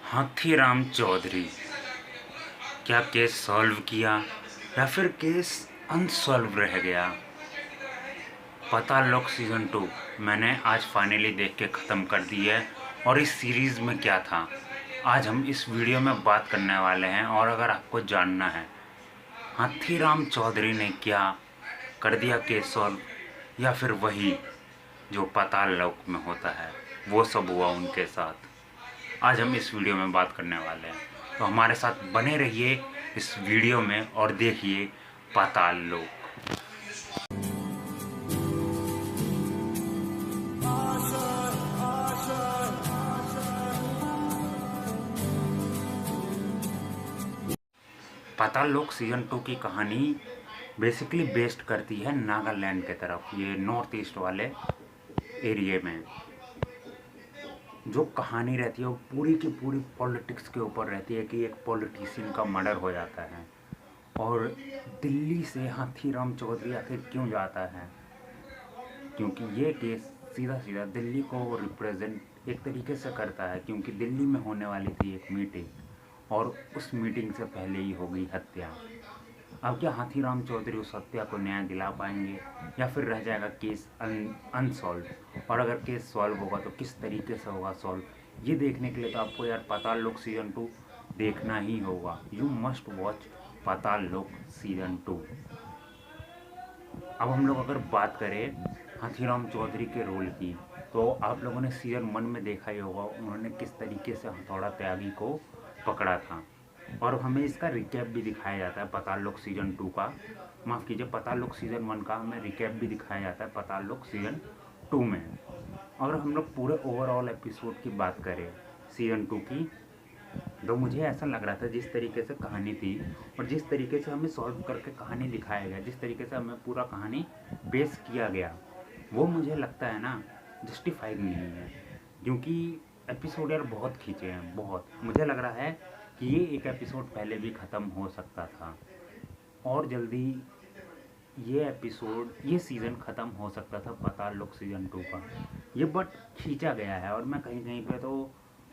हाथीराम चौधरी, क्या case solve किया या फिर केस अनसॉल्व रह गया? पाताल सीज़न 2 मैंने आज फाइनली देख के ख़त्म कर दी है। और इस सीरीज़ में क्या था, आज हम इस वीडियो में बात करने वाले हैं। और अगर आपको जानना है हाथीराम चौधरी ने क्या कर दिया केस सॉल्व, या फिर वही जो पाताल लोक में होता है वो सब हुआ उनके साथ, आज हम इस वीडियो में बात करने वाले हैं। तो हमारे साथ बने रहिए इस वीडियो में और देखिए पाताल लोक। पाताल लोक सीज़न 2 की कहानी बेसिकली बेस्ड करती है नागालैंड के तरफ, ये नॉर्थ ईस्ट वाले एरिए में। जो कहानी रहती है वो पूरी की पूरी पॉलिटिक्स के ऊपर रहती है कि एक पॉलिटिशियन का मर्डर हो जाता है और दिल्ली से हाथीराम चौधरी आखिर क्यों जाता है, क्योंकि ये केस सीधा सीधा दिल्ली को रिप्रेजेंट एक तरीके से करता है। क्योंकि दिल्ली में होने वाली थी एक मीटिंग और उस मीटिंग से पहले ही हो गई हत्या। अब क्या हाथीराम चौधरी उस हत्या को न्याय दिला पाएंगे या फिर रह जाएगा केस अनसॉल्व? और अगर केस सॉल्व होगा तो किस तरीके से होगा सॉल्व, ये देखने के लिए तो आपको यार पाताल लोक सीज़न 2 देखना ही होगा। यू मस्ट वॉच पाताल लोक सीज़न 2। अब हम लोग अगर बात करें हाथीराम चौधरी के रोल की, तो आप लोगों ने सीज़न 1 में देखा ही होगा उन्होंने किस तरीके से हथौड़ा त्यागी को पकड़ा था। और हमें इसका रिकैप भी दिखाया जाता है पाताल लोक सीज़न 2 का, माफ़ कीजिए पाताल लोक सीज़न 1 का हमें रिकैप भी दिखाया जाता है पाताल लोक सीज़न 2 में। अगर हम लोग पूरे ओवरऑल एपिसोड की बात करें सीज़न 2 की, तो मुझे ऐसा लग रहा था जिस तरीके से कहानी थी और जिस तरीके से हमें सॉल्व करके कहानी दिखाया गया, जिस तरीके से हमें पूरा कहानी पेश किया गया, वो मुझे लगता है ना जस्टिफाइड नहीं है। क्योंकि एपिसोड यार बहुत खींचे हैं, बहुत। मुझे लग रहा है कि ये एक एपिसोड पहले भी ख़त्म हो सकता था और जल्दी ये एपिसोड ये सीज़न ख़त्म हो सकता था पाताल लोक सीज़न 2 का। ये बट खींचा गया है और मैं कहीं कहीं पे तो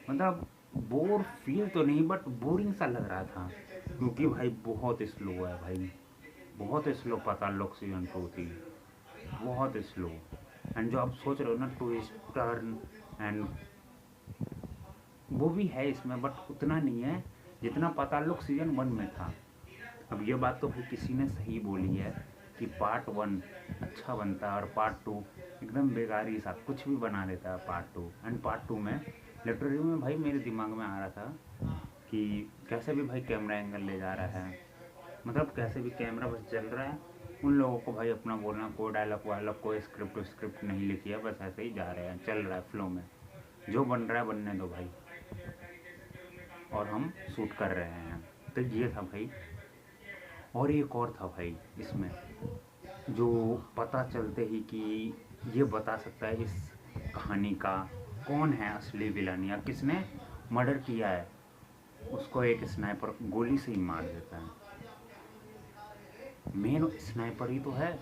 मतलब बोर फील तो नहीं बट बोरिंग सा लग रहा था। क्योंकि भाई बहुत स्लो है भाई, बहुत स्लो पाताल लोक सीज़न 2 थी, बहुत स्लो। एंड जो आप सोच रहे हो ना ट्विस्ट टर्न एंड वो भी है इसमें, बट उतना नहीं है जितना पाताल लोक सीज़न 1 में था। अब ये बात तो भाई किसी ने सही बोली है कि पार्ट 1 अच्छा बनता है और पार्ट 2 एकदम बेकारी सा कुछ भी बना देता है पार्ट 2। एंड पार्ट 2 में लिटरली में भाई मेरे दिमाग में आ रहा था कि कैसे भी भाई कैमरा एंगल ले जा रहा है, मतलब कैसे भी कैमरा बस चल रहा है, उन लोगों को भाई अपना बोलना, कोई डायलॉग वायलॉग कोई स्क्रिप्ट नहीं लिखी है, बस ऐसे ही जा रहे हैं, चल रहा है फ्लो में, जो बन रहा है बनने दो भाई और हम शूट कर रहे हैं। तो ये था भाई। और एक और था भाई इसमें जो पता चलते ही कि ये बता सकता है इस कहानी का कौन है असली विलन या किसने मर्डर किया है, उसको एक स्नाइपर गोली से ही मार देता है। मेन स्नाइपर ही तो है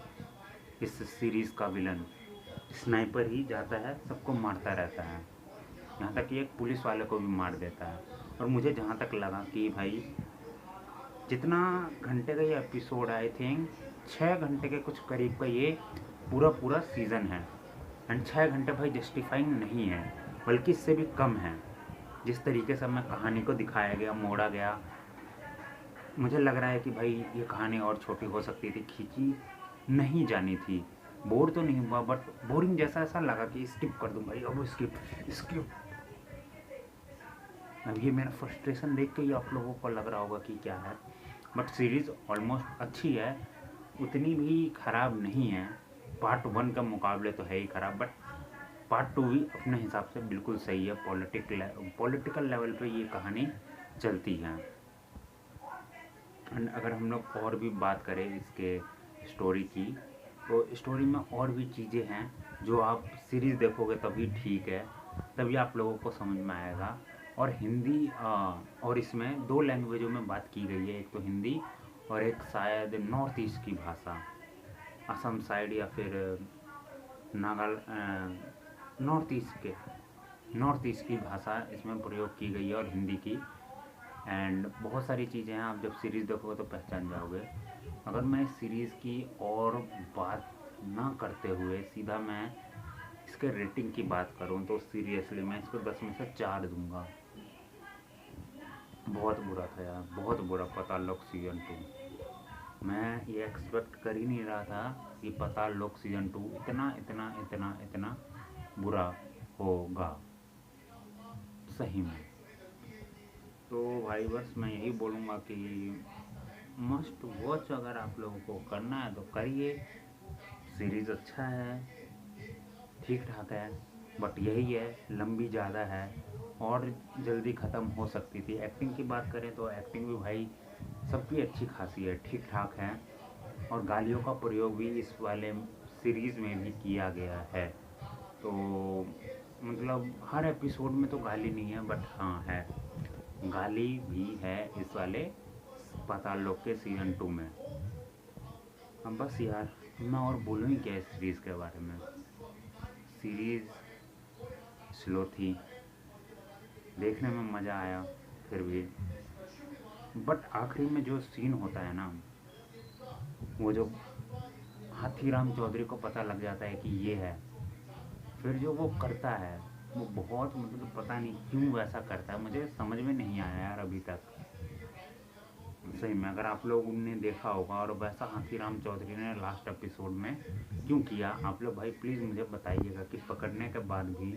इस सीरीज़ का विलन, स्नाइपर ही जाता है सबको मारता रहता है, यहाँ तक कि एक पुलिस वाले को भी मार देता है। और मुझे जहाँ तक लगा कि भाई जितना घंटे का ये एपिसोड है, आई थिंक 6 घंटे के कुछ करीब का ये पूरा पूरा सीज़न है। एंड 6 घंटे भाई जस्टिफाइंग नहीं है, बल्कि इससे भी कम है। जिस तरीके से हमें कहानी को दिखाया गया, मोड़ा गया, मुझे लग रहा है कि भाई ये कहानी और छोटी हो सकती थी, खींची नहीं जानी थी। बोर तो नहीं हुआ बट बोरिंग जैसा ऐसा लगा कि स्किप कर दूँ भाई, अब स्किप स्किप। अब ये मेरा फ्रस्ट्रेशन देख के ही आप लोगों को लग रहा होगा कि क्या है, बट सीरीज़ ऑलमोस्ट अच्छी है, उतनी भी ख़राब नहीं है। पार्ट 1 के मुकाबले तो है ही ख़राब, बट पार्ट 2 भी अपने हिसाब से बिल्कुल सही है। पॉलिटिकल लेवल पे ये कहानी चलती है। एंड अगर हम लोग और भी बात करें इसके स्टोरी की, तो स्टोरी में और भी चीज़ें हैं जो आप सीरीज़ देखोगे तभी ठीक है, तभी आप लोगों को समझ में आएगा। और हिंदी और इसमें 2 लैंग्वेजों में बात की गई है, एक तो हिंदी और एक शायद नॉर्थ ईस्ट की भाषा, असम साइड या फिर नॉर्थ ईस्ट के नॉर्थ ईस्ट की भाषा इसमें प्रयोग की गई है और हिंदी की। एंड बहुत सारी चीज़ें हैं, आप जब सीरीज़ देखोगे तो पहचान जाओगे। अगर मैं इस सीरीज़ की और बात ना करते हुए सीधा मैं इसके रेटिंग की बात करूं तो सीरियसली मैं इसको 10 में से 4 दूंगा। बहुत बुरा था यार, बहुत बुरा पाताल लोक सीज़न 2। मैं ये एक्सपेक्ट कर ही नहीं रहा था कि पाताल लोक सीज़न 2 इतना इतना इतना इतना बुरा होगा सही में। तो भाई बस मैं यही बोलूँगा कि मस्ट वॉच अगर आप लोगों को करना है तो करिए। सीरीज़ अच्छा है, ठीक ठाक है, बट यही है लंबी ज़्यादा है और जल्दी ख़त्म हो सकती थी। एक्टिंग की बात करें तो एक्टिंग भी भाई सबकी अच्छी खासी है, ठीक ठाक है। और गालियों का प्रयोग भी इस वाले सीरीज़ में भी किया गया है। तो मतलब हर एपिसोड में तो गाली नहीं है, बट हाँ है, गाली भी है इस वाले पाताल लोक के सीज़न 2 में। अब बस यार मैं और बोलूँ ही क्या इस सीरीज़ के बारे में। सीरीज़ स्लो थी, देखने में मज़ा आया फिर भी, बट आखिरी में जो सीन होता है ना, वो जो हाथीराम चौधरी को पता लग जाता है कि ये है, फिर जो वो करता है वो बहुत मतलब पता नहीं क्यों वैसा करता है, मुझे समझ में नहीं आया यार अभी तक सही में। अगर आप लोगों ने देखा होगा और वैसा हाथीराम चौधरी ने लास्ट एपिसोड में क्यों किया, आप लोग भाई प्लीज़ मुझे बताइएगा कि पकड़ने के बाद भी,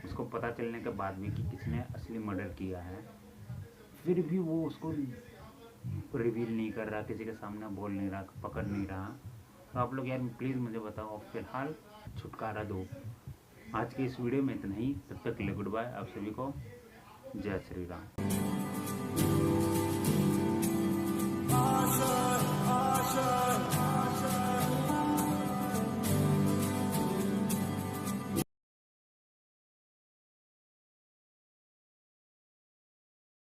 उसको पता चलने के बाद भी कि किसने असली मर्डर किया है, फिर भी वो उसको रिवील नहीं कर रहा, किसी के सामने बोल नहीं रहा, पकड़ नहीं रहा। तो आप लोग यार प्लीज़ मुझे बताओ, फिलहाल छुटकारा दो। आज की इस वीडियो में इतना ही, तब तक के लिए गुड बाय आप सभी को। जय श्री राम।